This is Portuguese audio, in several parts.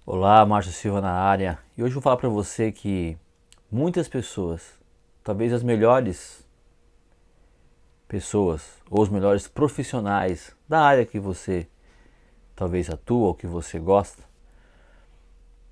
Olá, Márcio Silva na área. E hoje eu vou falar para você que muitas pessoas, talvez as melhores pessoas ou os melhores profissionais da área que você talvez atua ou que você gosta,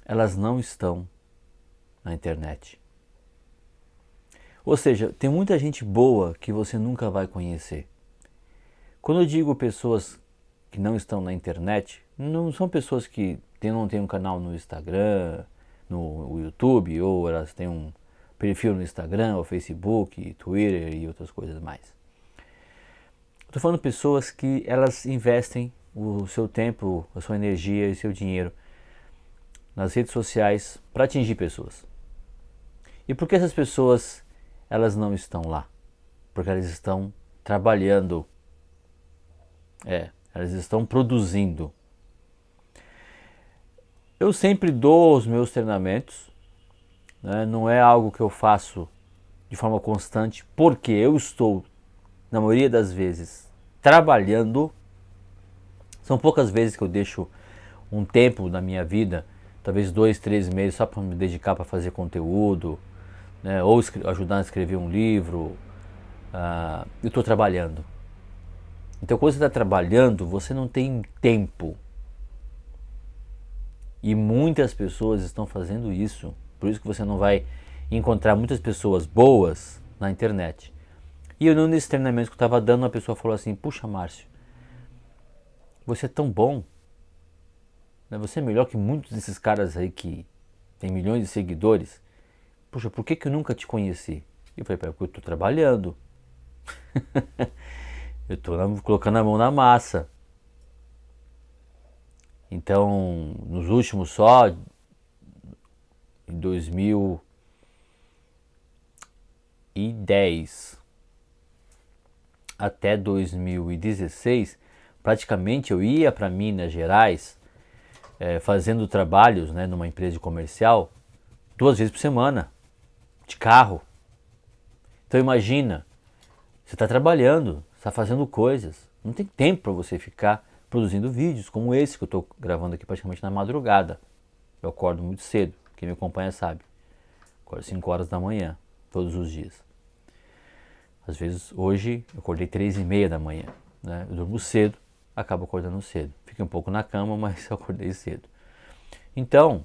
elas não estão na internet. Ou seja, tem muita gente boa que você nunca vai conhecer. Quando eu digo pessoas que não estão na internet, não são pessoas que não têm um canal no Instagram, no YouTube, ou elas têm um perfil no Instagram, ou Facebook, Twitter e outras coisas mais. Estou falando de pessoas que elas investem o seu tempo, a sua energia e seu dinheiro nas redes sociais para atingir pessoas. E por que essas pessoas elas não estão lá? Porque elas estão trabalhando, elas estão produzindo. Eu sempre dou os meus treinamentos, né? Não é algo que eu faço de forma constante, porque eu estou, na maioria das vezes, trabalhando. São poucas vezes que eu deixo um tempo na minha vida, talvez 2, 3 meses, só para me dedicar para fazer conteúdo, né? Ou ajudar a escrever um livro. Eu estou trabalhando. Então, quando você está trabalhando, você não tem tempo. E muitas pessoas estão fazendo isso. Por isso que você não vai encontrar muitas pessoas boas na internet. E eu, nesse treinamento que eu estava dando, uma pessoa falou assim: puxa, Márcio, você é tão bom, né? Você é melhor que muitos desses caras aí que tem milhões de seguidores. Puxa, por que eu nunca te conheci? E eu falei: porque eu estou trabalhando. Eu estou colocando a mão na massa. Então, nos últimos só, em 2010 até 2016, praticamente eu ia para Minas Gerais fazendo trabalhos, né, numa empresa comercial 2 vezes por semana, de carro. Então imagina, você está trabalhando, está fazendo coisas, não tem tempo para você ficar produzindo vídeos como esse que eu estou gravando aqui praticamente na madrugada. Eu acordo muito cedo, quem me acompanha sabe. Acordo 5 horas da manhã, todos os dias. Às vezes, hoje, eu acordei 3h30 da manhã. Né? Eu durmo cedo, acabo acordando cedo. Fiquei um pouco na cama, mas eu acordei cedo. Então,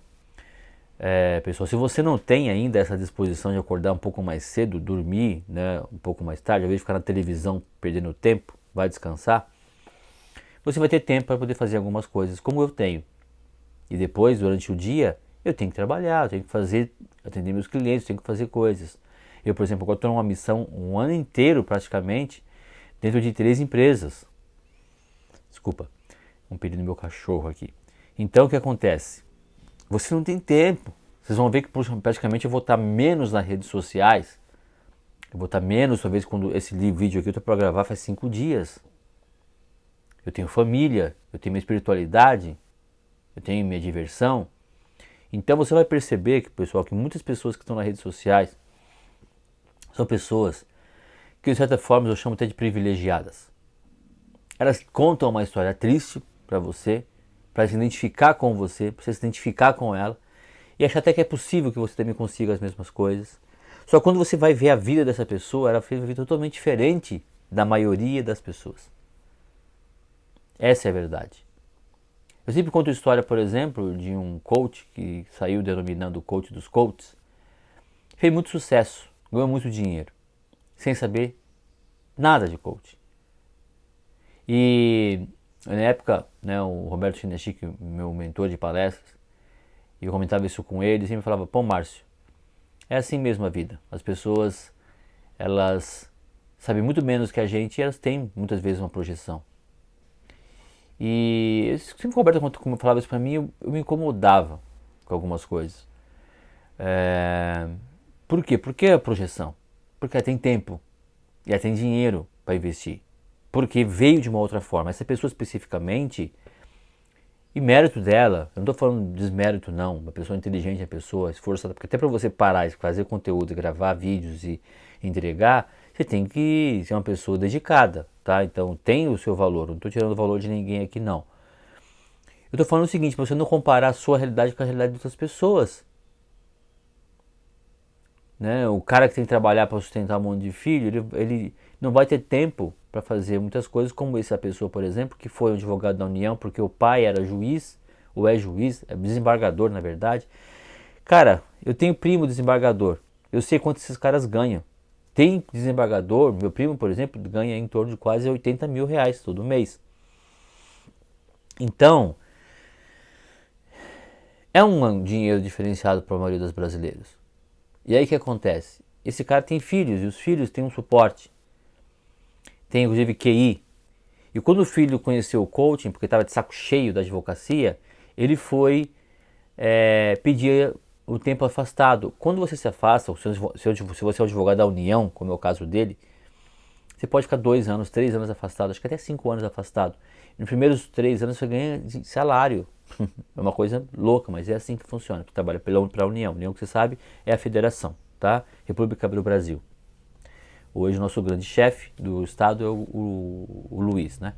pessoal, se você não tem ainda essa disposição de acordar um pouco mais cedo, dormir, né, um pouco mais tarde, ao invés de ficar na televisão perdendo tempo, vai descansar, você vai ter tempo para poder fazer algumas coisas, como eu tenho. E depois, durante o dia, eu tenho que trabalhar, eu tenho que atender meus clientes, eu tenho que fazer coisas. Eu, por exemplo, agora estou numa missão um ano inteiro praticamente, dentro de 3 empresas. Desculpa, um pedido do meu cachorro aqui. Então o que acontece? Você não tem tempo. Vocês vão ver que praticamente eu vou estar menos nas redes sociais. Eu vou estar menos, talvez, quando esse vídeo aqui eu estou para gravar faz 5 dias. Eu tenho família, eu tenho minha espiritualidade, eu tenho minha diversão. Então você vai perceber que, pessoal, que muitas pessoas que estão nas redes sociais são pessoas que, de certa forma, eu chamo até de privilegiadas. Elas contam uma história triste para você, para se identificar com você, para você se identificar com ela e achar até que é possível que você também consiga as mesmas coisas. Só que quando você vai ver a vida dessa pessoa, ela fez uma vida totalmente diferente da maioria das pessoas. Essa é a verdade. Eu sempre conto a história, por exemplo, de um coach que saiu denominando o coach dos coaches. Fez muito sucesso, ganhou muito dinheiro, sem saber nada de coach. E na época, né, o Roberto Chinachique, meu mentor de palestras, e eu comentava isso com ele, sempre falava: pô, Márcio, é assim mesmo a vida. As pessoas, elas sabem muito menos que a gente e elas têm muitas vezes uma projeção. E sempre que o Roberto como falava isso pra mim, eu me incomodava com algumas coisas. Por quê? Por que a projeção? Porque ela tem tempo e ela tem dinheiro para investir. Porque veio de uma outra forma. Essa pessoa especificamente, e mérito dela, eu não estou falando de desmérito não, uma pessoa inteligente, uma pessoa esforçada, porque até para você parar e fazer conteúdo, gravar vídeos e entregar, você tem que ser uma pessoa dedicada, tá? Então tem o seu valor, não estou tirando o valor de ninguém aqui não. Eu tô falando o seguinte, pra você não comparar a sua realidade com a realidade de outras pessoas. Né? O cara que tem que trabalhar para sustentar um monte de filho, ele não vai ter tempo para fazer muitas coisas, como essa pessoa, por exemplo, que foi um advogado da União porque o pai era juiz, ou é juiz, é desembargador na verdade. Cara, eu tenho primo desembargador, eu sei quanto esses caras ganham. Tem desembargador, meu primo, por exemplo, ganha em torno de quase 80 mil reais todo mês. Então, é um dinheiro diferenciado para a maioria dos brasileiros. E aí o que acontece? Esse cara tem filhos e os filhos têm um suporte. Tem inclusive QI. E quando o filho conheceu o coaching, porque estava de saco cheio da advocacia, ele foi pedir o tempo afastado. Quando você se afasta, se você é o advogado da União, como é o caso dele, você pode ficar 2 anos, 3 anos afastado, acho que até 5 anos afastado. Nos primeiros 3 anos você ganha salário. É uma coisa louca, mas é assim que funciona. Você trabalha para a União. A União, que você sabe, é a federação, tá? República do Brasil. Hoje o nosso grande chefe do estado é o Luiz, né?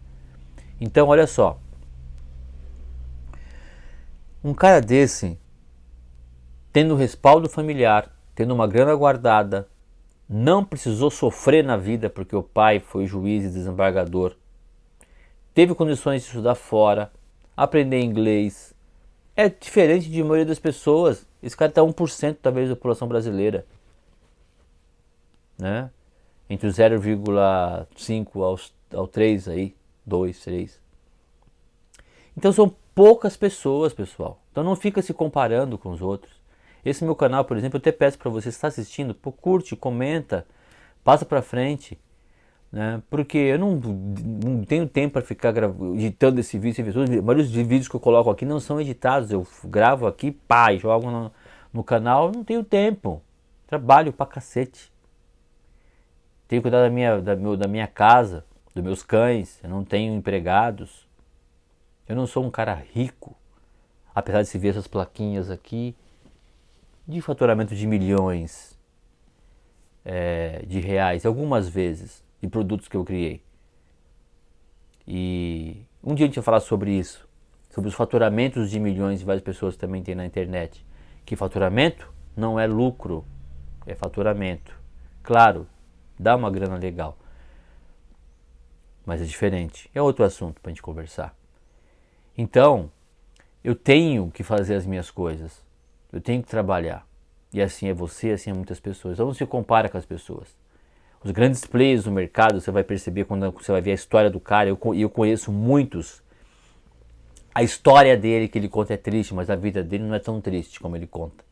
Então, olha só. Um cara desse, tendo respaldo familiar, tendo uma grana guardada, não precisou sofrer na vida porque o pai foi juiz e desembargador, teve condições de estudar fora, aprender inglês. É diferente de maioria das pessoas. Esse cara está 1% talvez da população brasileira, né? Entre o 0,5 ao 3 aí, 2, 3. Então são poucas pessoas, pessoal. Então não fica se comparando com os outros. Esse meu canal, por exemplo, eu até peço para você, se está assistindo, pô, curte, comenta, passa para frente, né? Porque eu não tenho tempo para ficar editando esse vídeo. A maioria dos vídeos que eu coloco aqui não são editados. Eu gravo aqui, pá, e jogo no canal. Eu não tenho tempo. Trabalho pra cacete. Tenho que cuidar da minha casa, dos meus cães. Eu não tenho empregados. Eu não sou um cara rico. Apesar de se ver essas plaquinhas aqui de faturamento de milhões de reais, algumas vezes, de produtos que eu criei. E um dia a gente vai falar sobre isso, sobre os faturamentos de milhões que várias pessoas também têm na internet. Que faturamento não é lucro, é faturamento. Claro, dá uma grana legal, mas é diferente. É outro assunto para a gente conversar. Então, eu tenho que fazer as minhas coisas, eu tenho que trabalhar. E assim é você, assim é muitas pessoas. Então não se compara com as pessoas. Os grandes players no mercado, você vai perceber quando você vai ver a história do cara. Eu conheço muitos. A história dele que ele conta é triste, mas a vida dele não é tão triste como ele conta.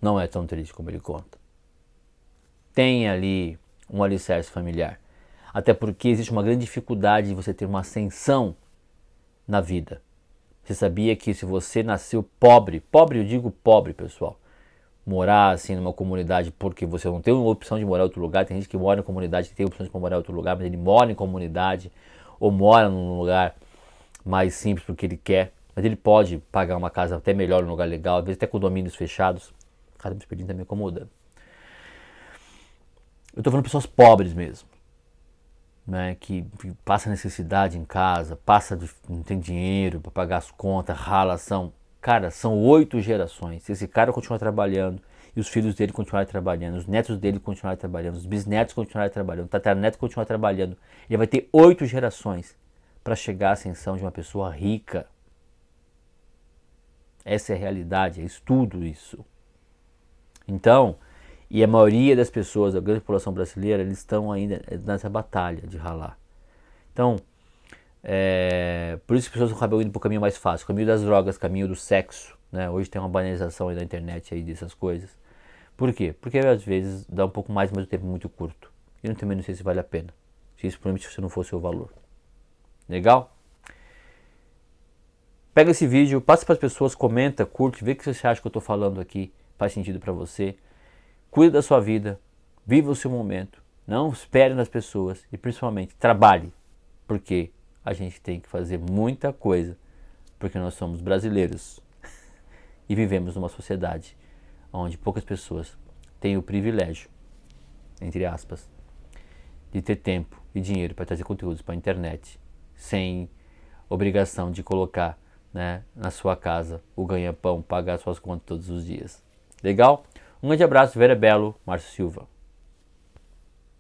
Não é tão triste como ele conta. Tem ali um alicerce familiar. Até porque existe uma grande dificuldade de você ter uma ascensão na vida. Você sabia que se você nasceu pobre, pobre eu digo pobre, pessoal, morar assim numa comunidade porque você não tem uma opção de morar em outro lugar, tem gente que mora em comunidade que tem opção de morar em outro lugar, mas ele mora em comunidade ou mora num lugar mais simples porque ele quer, mas ele pode pagar uma casa até melhor, num lugar legal, às vezes até condomínios fechados. Cara, me pedindo tá me incomodando. Eu tô falando de pessoas pobres mesmo. Né, que passa necessidade em casa, não tem dinheiro para pagar as contas, ralação. Cara, são 8 gerações. Se esse cara continuar trabalhando e os filhos dele continuarem trabalhando, os netos dele continuarem trabalhando, os bisnetos continuarem trabalhando, o tataraneto continuar trabalhando, ele vai ter 8 gerações para chegar à ascensão de uma pessoa rica. Essa é a realidade, é estudo isso. Então, e a maioria das pessoas, a grande população brasileira, eles estão ainda nessa batalha de ralar. Então, por isso que as pessoas acabam indo para o caminho mais fácil, o caminho das drogas, o caminho do sexo. Né? Hoje tem uma banalização aí na internet aí dessas coisas. Por quê? Porque às vezes dá um pouco mais, mas o tempo é muito curto. E eu também não sei se vale a pena. Se isso provavelmente não fosse o valor. Legal? Pega esse vídeo, passa para as pessoas, comenta, curte, vê o que você acha que eu estou falando aqui. Faz sentido para você. Cuide da sua vida, viva o seu momento, não espere nas pessoas e principalmente trabalhe, porque a gente tem que fazer muita coisa, porque nós somos brasileiros e vivemos numa sociedade onde poucas pessoas têm o privilégio, entre aspas, de ter tempo e dinheiro para trazer conteúdos para a internet, sem obrigação de colocar, né, na sua casa o ganha-pão, pagar suas contas todos os dias. Legal? Um grande abraço, Vera Belo, Márcio Silva.